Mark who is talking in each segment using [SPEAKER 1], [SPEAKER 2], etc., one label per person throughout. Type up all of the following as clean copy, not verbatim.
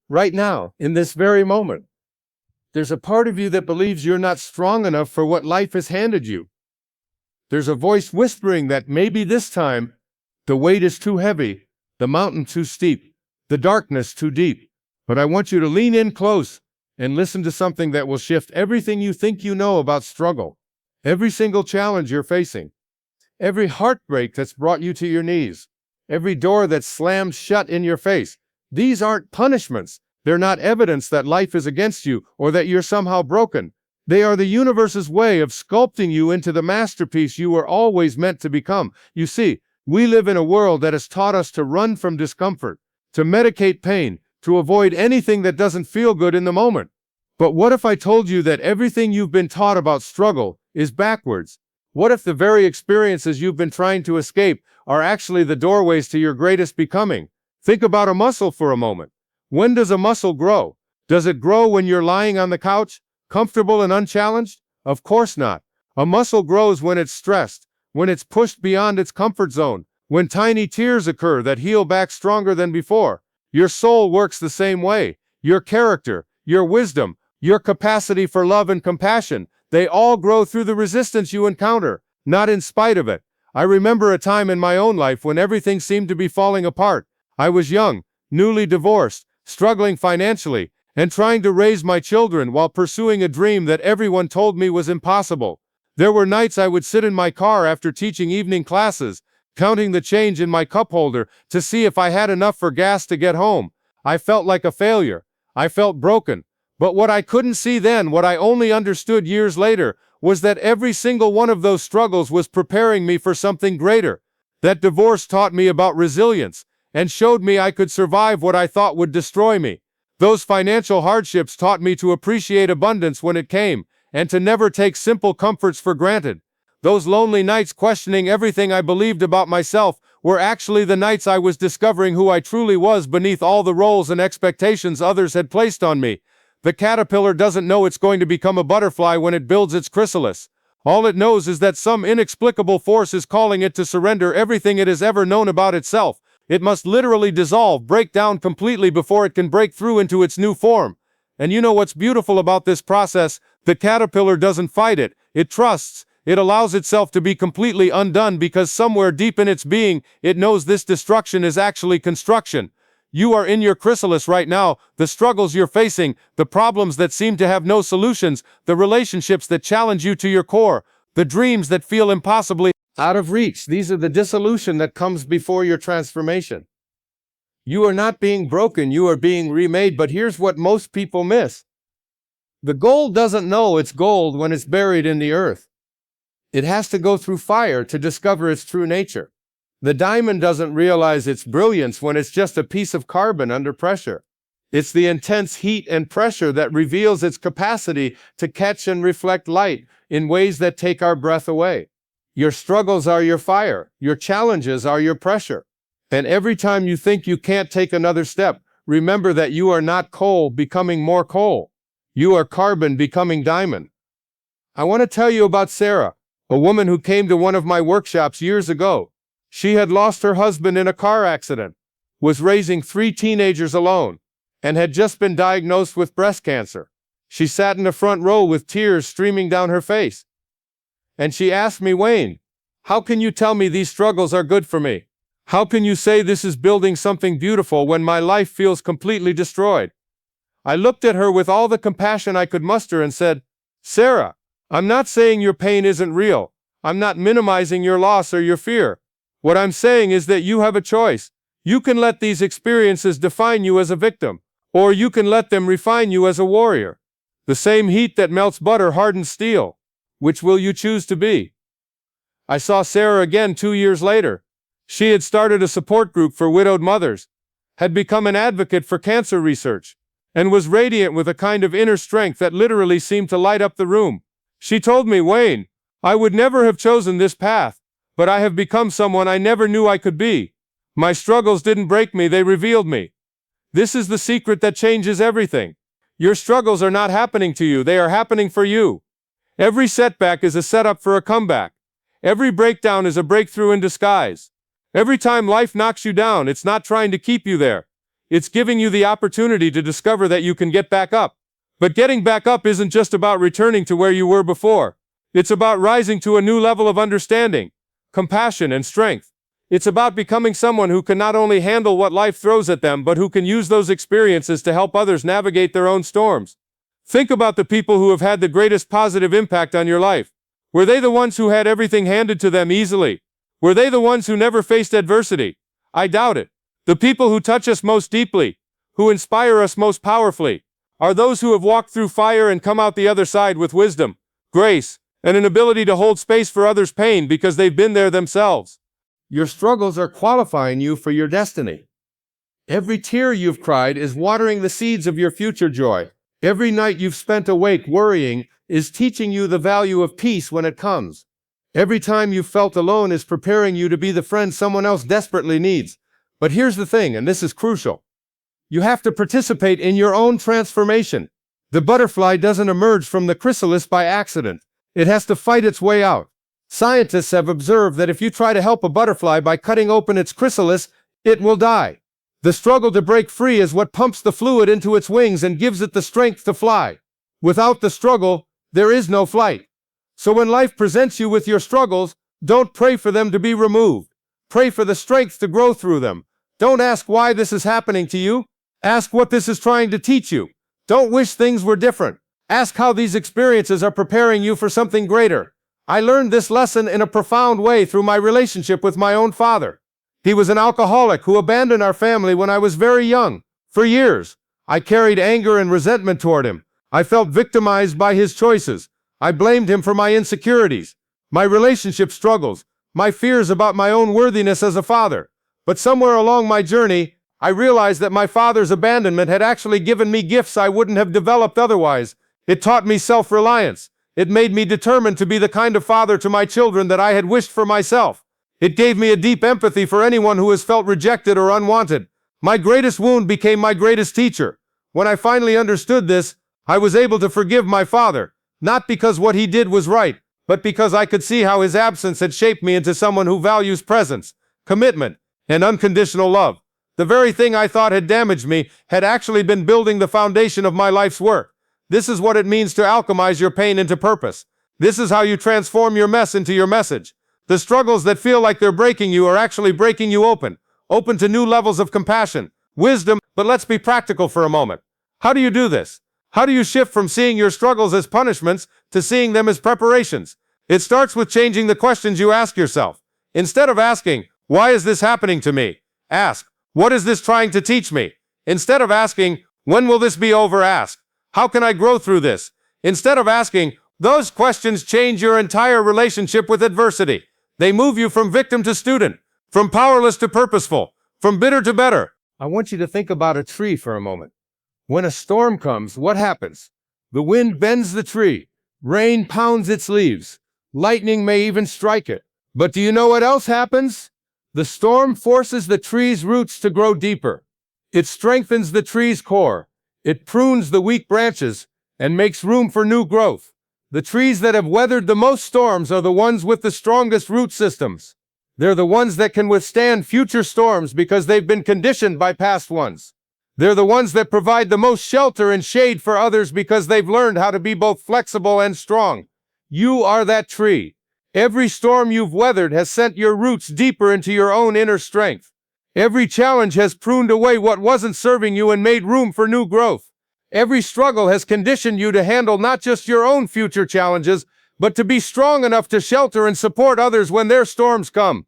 [SPEAKER 1] right now, in this very moment. There's a part of you that believes you're not strong enough for what life has handed you. There's a voice whispering that maybe this time, the weight is too heavy, the mountain too steep, the darkness too deep. But I want you to lean in close and listen to something that will shift everything you think you know about struggle. Every single challenge you're facing, every heartbreak that's brought you to your knees, every door that's slammed shut in your face. These aren't punishments. They're not evidence that life is against you or that you're somehow broken. They are the universe's way of sculpting you into the masterpiece you were always meant to become. You see, we live in a world that has taught us to run from discomfort, to medicate pain, to avoid anything that doesn't feel good in the moment. But what if I told you that everything you've been taught about struggle is backwards? What if the very experiences you've been trying to escape are actually the doorways to your greatest becoming? Think about a muscle for a moment. When does a muscle grow? Does it grow when you're lying on the couch, comfortable and unchallenged? Of course not. A muscle grows when it's stressed, when it's pushed beyond its comfort zone, when tiny tears occur that heal back stronger than before. Your soul works the same way. Your character, your wisdom, your capacity for love and compassion, they all grow through the resistance you encounter, not in spite of it. I remember a time in my own life when everything seemed to be falling apart. I was young, newly divorced, struggling financially, and trying to raise my children while pursuing a dream that everyone told me was impossible. There were nights I would sit in my car after teaching evening classes, counting the change in my cup holder to see if I had enough for gas to get home. I felt like a failure. I felt broken. But what I couldn't see then, what I only understood years later, was that every single one of those struggles was preparing me for something greater. That divorce taught me about resilience and showed me I could survive what I thought would destroy me. Those financial hardships taught me to appreciate abundance when it came, and to never take simple comforts for granted. Those lonely nights questioning everything I believed about myself were actually the nights I was discovering who I truly was beneath all the roles and expectations others had placed on me. The caterpillar doesn't know it's going to become a butterfly when it builds its chrysalis. All it knows is that some inexplicable force is calling it to surrender everything it has ever known about itself. It must literally dissolve, break down completely before it can break through into its new form. And you know what's beautiful about this process? The caterpillar doesn't fight it. It trusts. It allows itself to be completely undone because somewhere deep in its being, it knows this destruction is actually construction. You are in your chrysalis right now. The struggles you're facing, the problems that seem to have no solutions, the relationships that challenge you to your core, the dreams that feel impossibly out of reach. These are the dissolution that comes before your transformation. You are not being broken, you are being remade, but here's what most people miss. The gold doesn't know it's gold when it's buried in the earth. It has to go through fire to discover its true nature. The diamond doesn't realize its brilliance when it's just a piece of carbon under pressure. It's the intense heat and pressure that reveals its capacity to catch and reflect light in ways that take our breath away. Your struggles are your fire. Your challenges are your pressure. And every time you think you can't take another step, remember that you are not coal becoming more coal. You are carbon becoming diamond. I want to tell you about Sarah, a woman who came to one of my workshops years ago. She had lost her husband in a car accident, was raising 3 teenagers alone, and had just been diagnosed with breast cancer. She sat in the front row with tears streaming down her face. And she asked me, "Wayne, how can you tell me these struggles are good for me? How can you say this is building something beautiful when my life feels completely destroyed?" I looked at her with all the compassion I could muster and said, "Sarah, I'm not saying your pain isn't real. I'm not minimizing your loss or your fear. What I'm saying is that you have a choice. You can let these experiences define you as a victim, or you can let them refine you as a warrior. The same heat that melts butter hardens steel. Which will you choose to be?" I saw Sarah again 2 years later. She had started a support group for widowed mothers, had become an advocate for cancer research, and was radiant with a kind of inner strength that literally seemed to light up the room. She told me, "Wayne, I would never have chosen this path, but I have become someone I never knew I could be. My struggles didn't break me, they revealed me. This is the secret that changes everything. Your struggles are not happening to you, they are happening for you. Every setback is a setup for a comeback. Every breakdown is a breakthrough in disguise. Every time life knocks you down, it's not trying to keep you there. It's giving you the opportunity to discover that you can get back up. But getting back up isn't just about returning to where you were before. It's about rising to a new level of understanding, compassion, and strength. It's about becoming someone who can not only handle what life throws at them, but who can use those experiences to help others navigate their own storms. Think about the people who have had the greatest positive impact on your life. Were they the ones who had everything handed to them easily? Were they the ones who never faced adversity? I doubt it. The people who touch us most deeply, who inspire us most powerfully, are those who have walked through fire and come out the other side with wisdom, grace, and an ability to hold space for others' pain because they've been there themselves. Your struggles are qualifying you for your destiny. Every tear you've cried is watering the seeds of your future joy. Every night you've spent awake worrying is teaching you the value of peace when it comes. Every time you've felt alone is preparing you to be the friend someone else desperately needs. But here's the thing, and this is crucial. You have to participate in your own transformation. The butterfly doesn't emerge from the chrysalis by accident. It has to fight its way out. Scientists have observed that if you try to help a butterfly by cutting open its chrysalis, it will die. The struggle to break free is what pumps the fluid into its wings and gives it the strength to fly. Without the struggle, there is no flight. So when life presents you with your struggles, don't pray for them to be removed. Pray for the strength to grow through them. Don't ask why this is happening to you. Ask what this is trying to teach you. Don't wish things were different. Ask how these experiences are preparing you for something greater. I learned this lesson in a profound way through my relationship with my own father. He was an alcoholic who abandoned our family when I was very young. For years, I carried anger and resentment toward him. I felt victimized by his choices. I blamed him for my insecurities, my relationship struggles, my fears about my own worthiness as a father. But somewhere along my journey, I realized that my father's abandonment had actually given me gifts I wouldn't have developed otherwise. It taught me self-reliance. It made me determined to be the kind of father to my children that I had wished for myself. It gave me a deep empathy for anyone who has felt rejected or unwanted. My greatest wound became my greatest teacher. When I finally understood this, I was able to forgive my father, not because what he did was right, but because I could see how his absence had shaped me into someone who values presence, commitment, and unconditional love. The very thing I thought had damaged me had actually been building the foundation of my life's work. This is what it means to alchemize your pain into purpose. This is how you transform your mess into your message. The struggles that feel like they're breaking you are actually breaking you open to new levels of compassion, wisdom. But let's be practical for a moment. How do you do this? How do you shift from seeing your struggles as punishments to seeing them as preparations? It starts with changing the questions you ask yourself. Instead of asking, "Why is this happening to me?" ask, "What is this trying to teach me?" Instead of asking, "When will this be over?" ask, "How can I grow through this?" Instead of asking, those questions change your entire relationship with adversity. They move you from victim to student, from powerless to purposeful, from bitter to better. I want you to think about a tree for a moment. When a storm comes, what happens? The wind bends the tree. Rain pounds its leaves. Lightning may even strike it. But do you know what else happens? The storm forces the tree's roots to grow deeper. It strengthens the tree's core. It prunes the weak branches and makes room for new growth. The trees that have weathered the most storms are the ones with the strongest root systems. They're the ones that can withstand future storms because they've been conditioned by past ones. They're the ones that provide the most shelter and shade for others because they've learned how to be both flexible and strong. You are that tree. Every storm you've weathered has sent your roots deeper into your own inner strength. Every challenge has pruned away what wasn't serving you and made room for new growth. Every struggle has conditioned you to handle not just your own future challenges, but to be strong enough to shelter and support others when their storms come.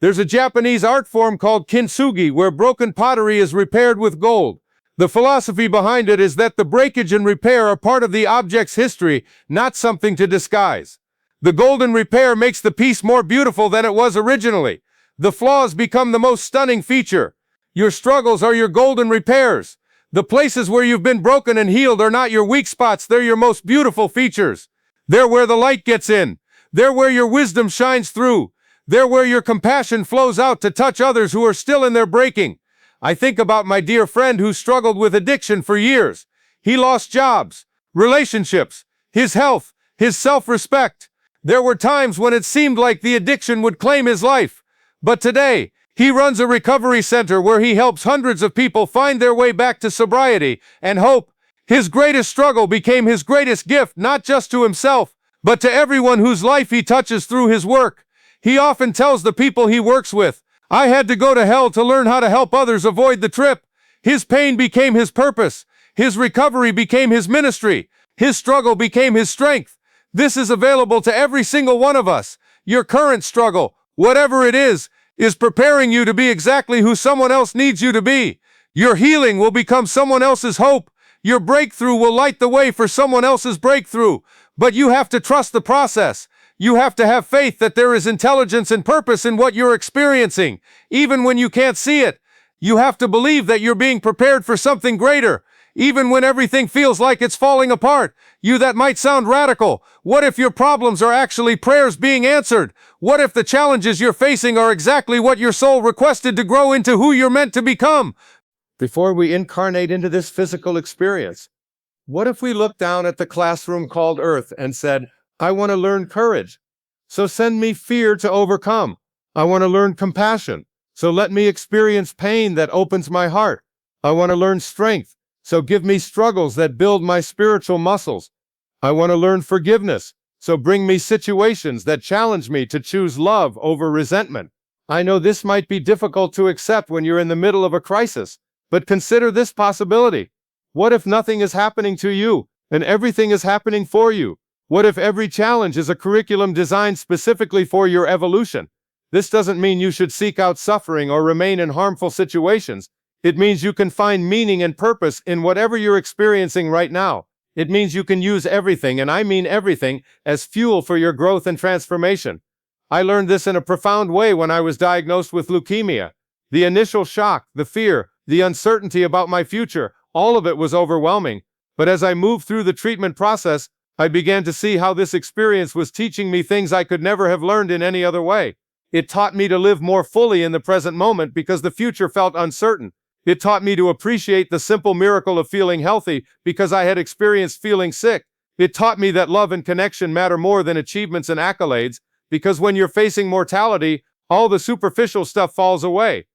[SPEAKER 1] There's a Japanese art form called kintsugi where broken pottery is repaired with gold. The philosophy behind it is that the breakage and repair are part of the object's history, not something to disguise. The golden repair makes the piece more beautiful than it was originally. The flaws become the most stunning feature. Your struggles are your golden repairs. The places where you've been broken and healed are not your weak spots, they're your most beautiful features. They're where the light gets in. They're where your wisdom shines through. They're where your compassion flows out to touch others who are still in their breaking. I think about my dear friend who struggled with addiction for years. He lost jobs, relationships, his health, his self-respect. There were times when it seemed like the addiction would claim his life. But today, He runs a recovery center where he helps hundreds of people find their way back to sobriety and hope. His greatest struggle became his greatest gift, not just to himself, but to everyone whose life he touches through his work. He often tells the people he works with, "I had to go to hell to learn how to help others avoid the trip." His pain became his purpose. His recovery became his ministry. His struggle became his strength. This is available to every single one of us. Your current struggle, whatever it is preparing you to be exactly who someone else needs you to be. Your healing will become someone else's hope. Your breakthrough will light the way for someone else's breakthrough. But you have to trust the process. You have to have faith that there is intelligence and purpose in what you're experiencing, even when you can't see it. You have to believe that you're being prepared for something greater, even when everything feels like it's falling apart. That might sound radical. What if your problems are actually prayers being answered? What if the challenges you're facing are exactly what your soul requested to grow into who you're meant to become? Before we incarnate into this physical experience, what if we looked down at the classroom called Earth and said, "I want to learn courage, so send me fear to overcome. I want to learn compassion, so let me experience pain that opens my heart. I want to learn strength, so give me struggles that build my spiritual muscles. I want to learn forgiveness, so bring me situations that challenge me to choose love over resentment." I know this might be difficult to accept when you're in the middle of a crisis, but consider this possibility. What if nothing is happening to you, and everything is happening for you? What if every challenge is a curriculum designed specifically for your evolution? This doesn't mean you should seek out suffering or remain in harmful situations. It means you can find meaning and purpose in whatever you're experiencing right now. It means you can use everything, and I mean everything, as fuel for your growth and transformation. I learned this in a profound way when I was diagnosed with leukemia. The initial shock, the fear, the uncertainty about my future, all of it was overwhelming. But as I moved through the treatment process, I began to see how this experience was teaching me things I could never have learned in any other way. It taught me to live more fully in the present moment because the future felt uncertain. It taught me to appreciate the simple miracle of feeling healthy because I had experienced feeling sick. It taught me that love and connection matter more than achievements and accolades, because when you're facing mortality, all the superficial stuff falls away.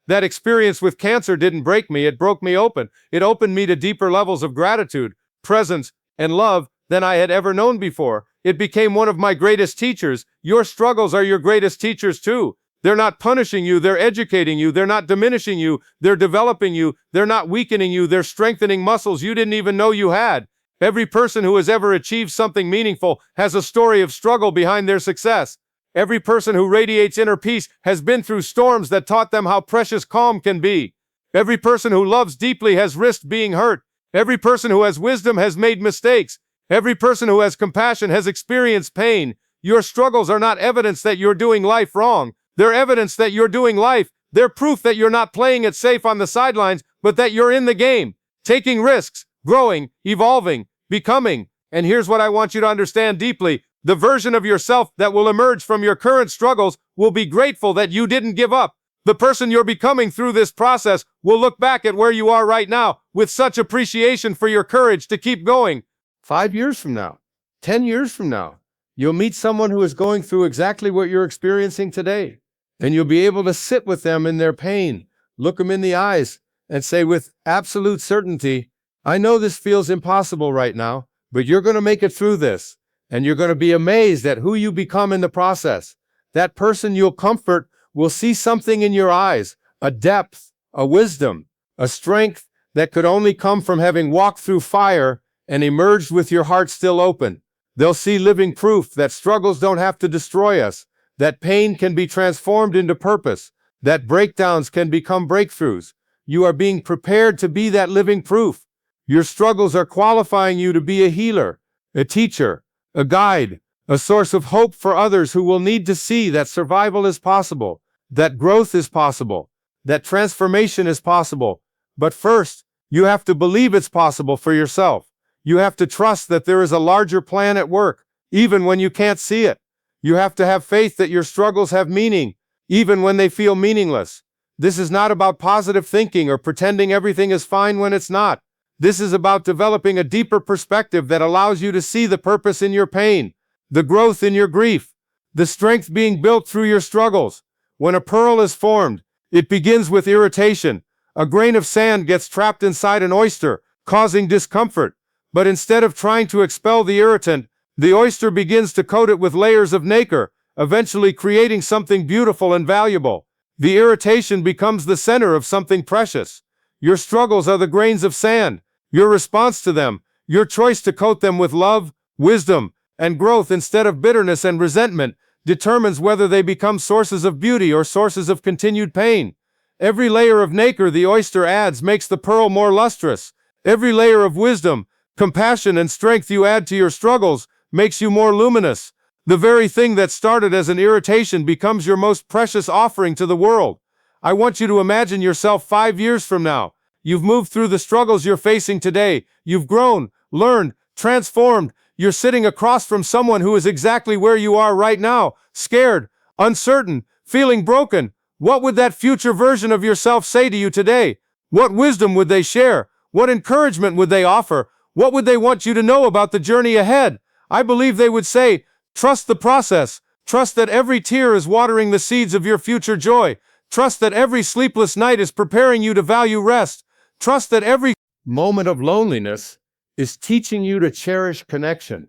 [SPEAKER 1] That experience with cancer didn't break me, it broke me open. It opened me to deeper levels of gratitude, presence, and love than I had ever known before. It became one of my greatest teachers. Your struggles are your greatest teachers too. They're not punishing you, they're educating you, they're not diminishing you, they're developing you, they're not weakening you, they're strengthening muscles you didn't even know you had. Every person who has ever achieved something meaningful has a story of struggle behind their success. Every person who radiates inner peace has been through storms that taught them how precious calm can be. Every person who loves deeply has risked being hurt. Every person who has wisdom has made mistakes. Every person who has compassion has experienced pain. Your struggles are not evidence that you're doing life wrong. They're evidence that you're doing life. They're proof that you're not playing it safe on the sidelines, but that you're in the game, taking risks, growing, evolving, becoming. And here's what I want you to understand deeply. The version of yourself that will emerge from your current struggles will be grateful that you didn't give up. The person you're becoming through this process will look back at where you are right now with such appreciation for your courage to keep going. 5 years from now, 10 years from now, you'll meet someone who is going through exactly what you're experiencing today. And you'll be able to sit with them in their pain, look them in the eyes, and say with absolute certainty, "I know this feels impossible right now, but you're going to make it through this. And you're going to be amazed at who you become in the process. That person you'll comfort will see something in your eyes, a depth, a wisdom, a strength that could only come from having walked through fire and emerged with your heart still open. They'll see living proof that struggles don't have to destroy us, that pain can be transformed into purpose, that breakdowns can become breakthroughs. You are being prepared to be that living proof. Your struggles are qualifying you to be a healer, a teacher, a guide, a source of hope for others who will need to see that survival is possible, that growth is possible, that transformation is possible. But first, you have to believe it's possible for yourself. You have to trust that there is a larger plan at work, even when you can't see it. You have to have faith that your struggles have meaning, even when they feel meaningless. This is not about positive thinking or pretending everything is fine when it's not. This is about developing a deeper perspective that allows you to see the purpose in your pain, the growth in your grief, the strength being built through your struggles. When a pearl is formed, it begins with irritation. A grain of sand gets trapped inside an oyster, causing discomfort. But instead of trying to expel the irritant, the oyster begins to coat it with layers of nacre, eventually creating something beautiful and valuable. The irritation becomes the center of something precious. Your struggles are the grains of sand. Your response to them, your choice to coat them with love, wisdom, and growth instead of bitterness and resentment, determines whether they become sources of beauty or sources of continued pain. Every layer of nacre the oyster adds makes the pearl more lustrous. Every layer of wisdom, compassion, and strength you add to your struggles makes you more luminous. The very thing that started as an irritation becomes your most precious offering to the world. I want you to imagine yourself 5 years from now. You've moved through the struggles you're facing today. You've grown, learned, transformed. You're sitting across from someone who is exactly where you are right now, scared, uncertain, feeling broken. What would that future version of yourself say to you today? What wisdom would they share? What encouragement would they offer? What would they want you to know about the journey ahead? I believe they would say, trust the process. Trust that every tear is watering the seeds of your future joy. Trust that every sleepless night is preparing you to value rest. Trust that every moment of loneliness is teaching you to cherish connection.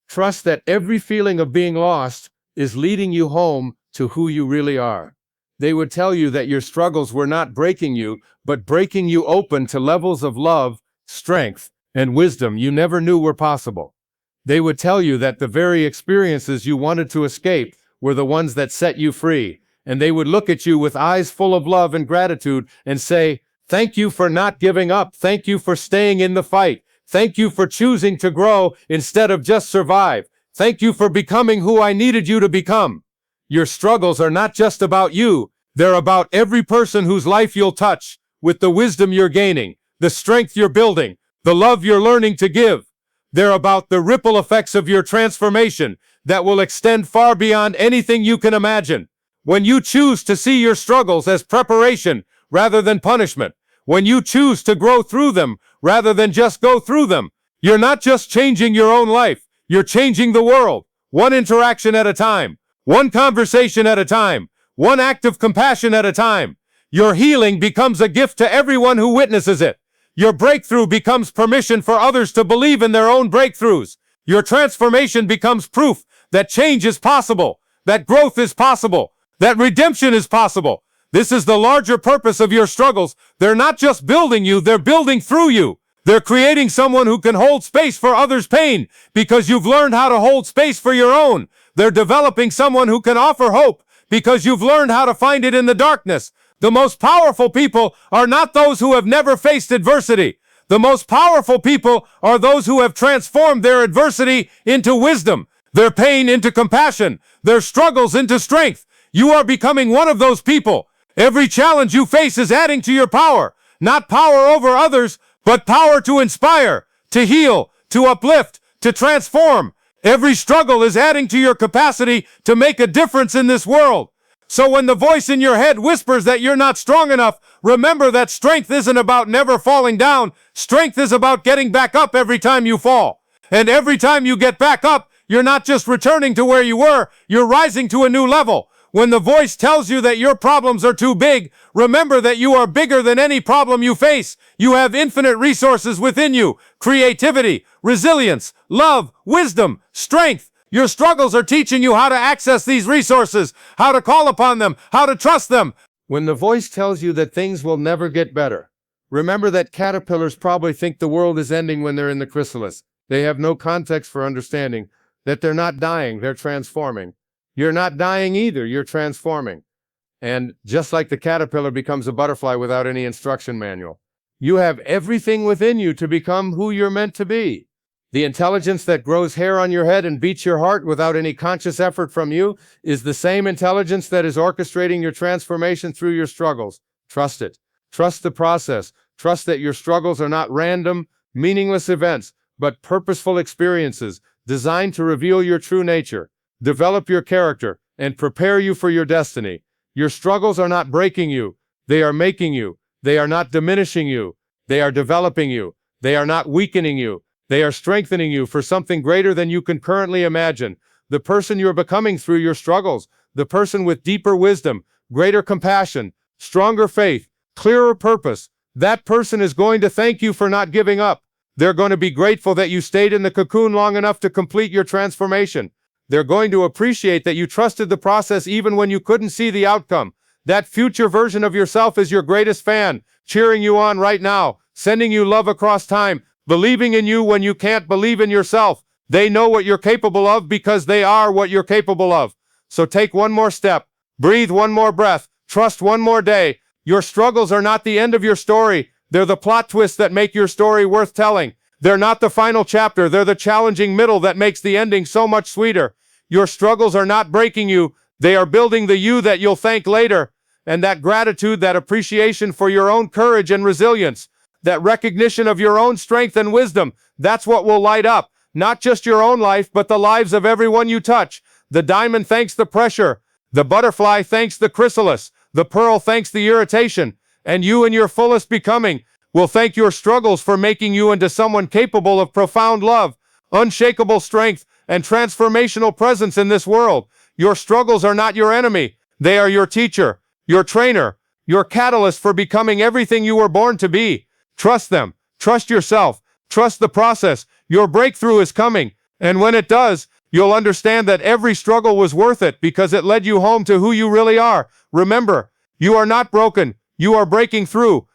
[SPEAKER 1] Trust that every feeling of being lost is leading you home to who you really are. They would tell you that your struggles were not breaking you, but breaking you open to levels of love, strength, and wisdom you never knew were possible. They would tell you that the very experiences you wanted to escape were the ones that set you free, and they would look at you with eyes full of love and gratitude and say, thank you for not giving up. Thank you for staying in the fight. Thank you for choosing to grow instead of just survive. Thank you for becoming who I needed you to become. Your struggles are not just about you. They're about every person whose life you'll touch with the wisdom you're gaining, the strength you're building, the love you're learning to give. They're about the ripple effects of your transformation that will extend far beyond anything you can imagine. When you choose to see your struggles as preparation rather than punishment, when you choose to grow through them rather than just go through them, you're not just changing your own life, you're changing the world, one interaction at a time, one conversation at a time, one act of compassion at a time. Your healing becomes a gift to everyone who witnesses it. Your breakthrough becomes permission for others to believe in their own breakthroughs. Your transformation becomes proof that change is possible, that growth is possible, that redemption is possible. This is the larger purpose of your struggles. They're not just building you, they're building through you. They're creating someone who can hold space for others' pain because you've learned how to hold space for your own. They're developing someone who can offer hope because you've learned how to find it in the darkness. The most powerful people are not those who have never faced adversity. The most powerful people are those who have transformed their adversity into wisdom, their pain into compassion, their struggles into strength. You are becoming one of those people. Every challenge you face is adding to your power, not power over others, but power to inspire, to heal, to uplift, to transform. Every struggle is adding to your capacity to make a difference in this world. So when the voice in your head whispers that you're not strong enough, remember that strength isn't about never falling down. Strength is about getting back up every time you fall. And every time you get back up, you're not just returning to where you were, you're rising to a new level. When the voice tells you that your problems are too big, remember that you are bigger than any problem you face. You have infinite resources within you: creativity, resilience, love, wisdom, strength. Your struggles are teaching you how to access these resources, how to call upon them, how to trust them. When the voice tells you that things will never get better, remember that caterpillars probably think the world is ending when they're in the chrysalis. They have no context for understanding that they're not dying, they're transforming. You're not dying either, you're transforming. And just like the caterpillar becomes a butterfly without any instruction manual, you have everything within you to become who you're meant to be. The intelligence that grows hair on your head and beats your heart without any conscious effort from you is the same intelligence that is orchestrating your transformation through your struggles. Trust it. Trust the process. Trust that your struggles are not random, meaningless events, but purposeful experiences designed to reveal your true nature, develop your character, and prepare you for your destiny. Your struggles are not breaking you. They are making you. They are not diminishing you. They are developing you. They are not weakening you. They are strengthening you for something greater than you can currently imagine. The person you're becoming through your struggles, the person with deeper wisdom, greater compassion, stronger faith, clearer purpose. That person is going to thank you for not giving up. They're going to be grateful that you stayed in the cocoon long enough to complete your transformation. They're going to appreciate that you trusted the process even when you couldn't see the outcome. That future version of yourself is your greatest fan, cheering you on right now, sending you love across time, believing in you when you can't believe in yourself. They know what you're capable of because they are what you're capable of. So take one more step, breathe one more breath, trust one more day. Your struggles are not the end of your story. They're the plot twists that make your story worth telling. They're not the final chapter. They're the challenging middle that makes the ending so much sweeter. Your struggles are not breaking you. They are building the you that you'll thank later. And that gratitude, that appreciation for your own courage and resilience, that recognition of your own strength and wisdom, that's what will light up not just your own life, but the lives of everyone you touch. The diamond thanks the pressure. The butterfly thanks the chrysalis. The pearl thanks the irritation. And you in your fullest becoming will thank your struggles for making you into someone capable of profound love, unshakable strength, and transformational presence in this world. Your struggles are not your enemy. They are your teacher, your trainer, your catalyst for becoming everything you were born to be. Trust them. Trust yourself. Trust the process. Your breakthrough is coming. And when it does, you'll understand that every struggle was worth it because it led you home to who you really are. Remember, you are not broken. You are breaking through.